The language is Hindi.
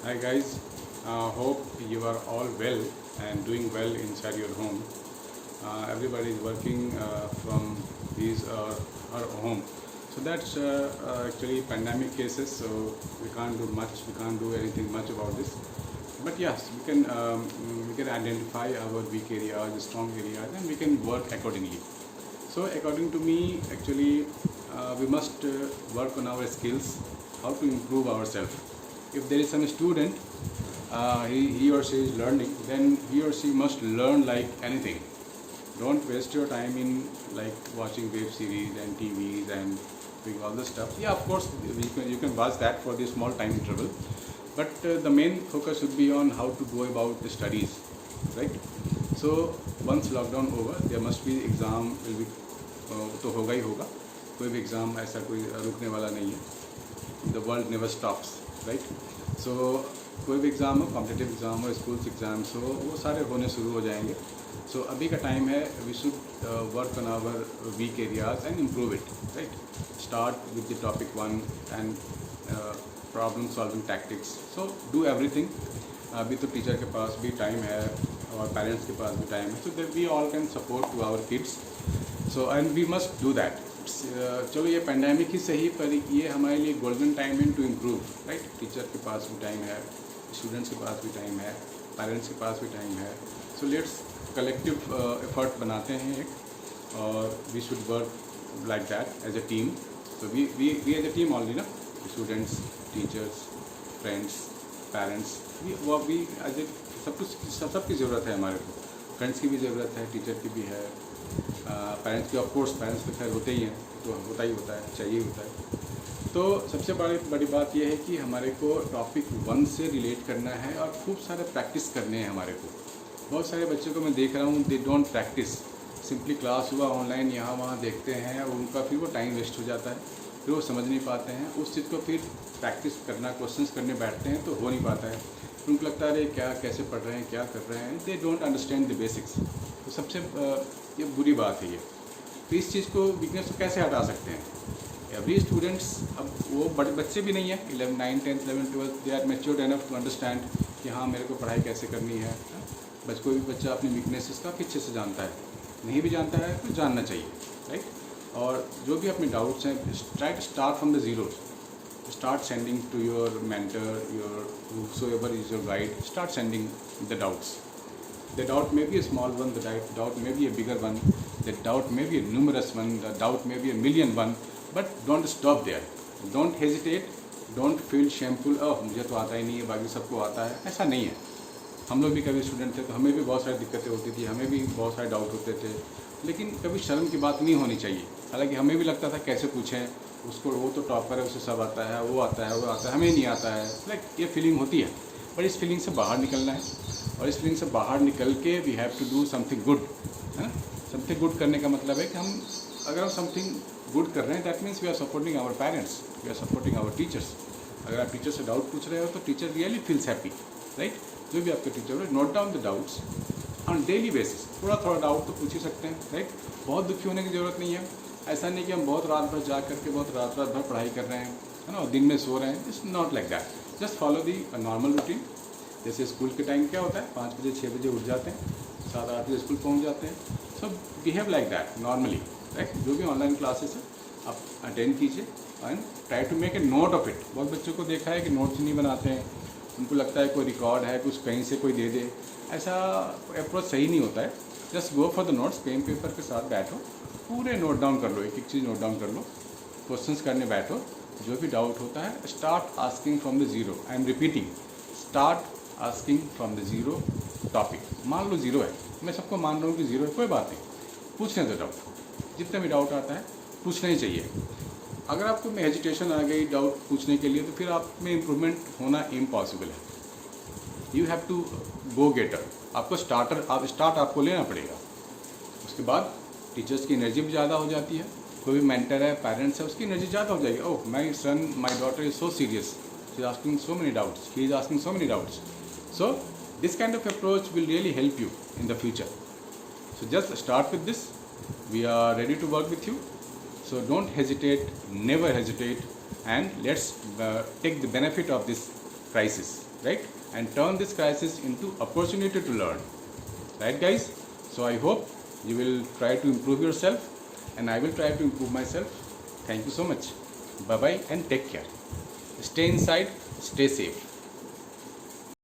Hi guys, hope you are all well and doing well inside your home. Everybody is working from his or her home. So that's actually pandemic cases. So we can't do much. We can't do anything much about this. But yes, we can identify our weak areas, strong areas, and we can work accordingly. So according to me, actually, we must work on our skills, how to improve ourselves. If there is some student, he or she is learning, then he or she must learn like anything. Don't waste your time in like watching web series and TVs and doing all this stuff. Yeah, of course, you can watch that for the small time interval, but the main focus should be on how to go about the studies, right? So once lockdown over, there must be exam will be तो होगा ही होगा. कोई भी एग्ज़ाम ऐसा कोई रुकने वाला नहीं है. The world never stops, right. So कोई भी एग्ज़ाम हो, कॉम्पिटिटिव एग्ज़ाम हो, स्कूल्स एग्ज़ाम्स हो, वो सारे होने शुरू हो जाएंगे. सो अभी का टाइम है, we should work on our weak areas and improve it, right. Start with the topic 1 and problem solving tactics. So do everything. अभी तो टीचर के पास भी टाइम है और पेरेंट्स के पास भी टाइम है, so that we all can support to our kids. So and we must do that. चलो ये पेंडेमिक ही सही, पर ये हमारे लिए गोल्डन टाइम है टू इम्प्रूव, राइट. टीचर के पास भी टाइम है, स्टूडेंट्स के पास भी टाइम है, पेरेंट्स के पास भी टाइम है. सो लेट्स कलेक्टिव एफर्ट बनाते हैं एक, और we should work like that as a team. So we as a team only ना, students, teachers, friends, parents, we as a सबकी ज़रूरत है हमारे को. फ्रेंड्स की भी ज़रूरत है, टीचर की भी है, पेरेंट्स की. ऑफ कोर्स पेरेंट्स तो खैर होते ही हैं, तो होता ही होता है, चाहिए होता है. तो सबसे बड़ी बात यह है कि हमारे को टॉपिक 1 से रिलेट करना है और खूब सारे प्रैक्टिस करने हैं हमारे को. बहुत सारे बच्चों को मैं देख रहा हूँ, they don't practice. Simply class हुआ ऑनलाइन, यहाँ वहाँ देखते हैं और उनका फिर वो टाइम वेस्ट हो जाता है, फिर वो समझ नहीं पाते हैं उस चीज़ को. फिर प्रैक्टिस करना, क्वेश्चंस करने बैठते हैं तो हो नहीं पाता है. उनको लगता है अरे क्या, कैसे पढ़ रहे हैं, क्या कर रहे हैं, they don't understand the basics. तो सबसे ये बुरी बात है ये. तो इस चीज़ को, वीकनेस को कैसे हटा सकते हैं? एवरी स्टूडेंट्स, अब वो बड़े बच्चे भी नहीं है, 11, 9, 10, 11, 12, they are matured enough to understand कि हाँ मेरे को पढ़ाई कैसे करनी है. कोई भी बच्चा अपनी वीकनेसेस काफ़ी अच्छे से जानता है. नहीं भी जानता है तो जानना चाहिए, राइट. और जो भी अपने डाउट्स हैं, try to start from the zero. Start sending to your mentor, whosoever is your guide. Start sending the doubts. The doubt may be a small one, the doubt may be a bigger one, the doubt may be a numerous one, the doubt may be a million one, but don't stop there. Don't hesitate, don't feel shameful. मुझे तो आता ही नहीं है, बाकी सबको आता है. ऐसा नहीं है. हम लोग भी कभी स्टूडेंट थे तो हमें भी बहुत सारी दिक्कतें होती थी, हमें भी बहुत सारे डाउट होते थे, लेकिन कभी शर्म की बात नहीं होनी चाहिए. हालांकि हमें भी लगता था कैसे पूछें उसको, वो तो टॉपर है, उसे सब आता है, वो आता है, वो आता है, हमें नहीं आता है. लाइक ये फीलिंग होती है, पर इस फीलिंग से बाहर निकलना है. और इस फीलिंग से बाहर निकल के we have to do something good, है ना. समथिंग गुड करने का मतलब है कि हम, अगर हम समथिंग गुड कर रहे हैं, that means we are supporting our parents, we are supporting our teachers. अगर आप टीचर से डाउट पूछ रहे हो तो teacher really feels happy, right. जो भी आपके टीचर हो, note down the doubts on daily basis. थोड़ा थोड़ा डाउट तो पूछ ही सकते हैं, राइट. बहुत दुखी होने की ज़रूरत नहीं है. ऐसा नहीं कि हम बहुत रात भर जा करके बहुत रात भर पढ़ाई कर रहे हैं, है ना, दिन में सो रहे हैं. It's not like that. Just follow the normal routine. जैसे स्कूल के टाइम क्या होता है, 5 बजे 6 बजे उठ जाते हैं, 7-8 बजे स्कूल पहुंच जाते हैं. So behave like that normally, right. जो भी ऑनलाइन क्लासेस है आप अटेंड कीजिए and try to make a note of it. बहुत बच्चों को देखा है कि नोट्स नहीं बनाते हैं, उनको लगता है कोई रिकॉर्ड है, कुछ कहीं से कोई दे दे. ऐसा अप्रोच सही नहीं होता है. Just go for the notes, pen paper के साथ बैठो, पूरे नोट डाउन कर लो, एक एक चीज़ नोट डाउन कर लो, क्वेश्चंस करने बैठो. जो भी डाउट होता है, start asking from the zero. I am repeating, start asking from the zero topic. मान लो ज़ीरो है, मैं सबको मान रहा हूँ कि ज़ीरो है, कोई बात नहीं, पूछने दो डाउट. जितना भी डाउट आता है पूछना ही चाहिए. अगर आपको में हेजिटेशन आ गई डाउट पूछने के लिए, तो फिर आप में इम्प्रूवमेंट होना इम्पॉसिबल है. You have to go getter. आपको स्टार्ट आपको लेना पड़ेगा. उसके बाद टीचर्स की एनर्जी भी ज़्यादा हो जाती है. कोई भी मेंटर है, पेरेंट्स है, उसकी एनर्जी ज़्यादा हो जाएगी. Oh my son, my daughter is so serious, she is asking so many doubts, he is asking so many doubts. So this kind of approach will really help you in the future. So just start with this. We are ready to work with you. So don't hesitate, never hesitate, and let's take the benefit of this crisis, right? And turn this crisis into opportunity to learn, right guys? So I hope you will try to improve yourself, and I will try to improve myself. Thank you so much. Bye bye and take care. Stay inside, stay safe.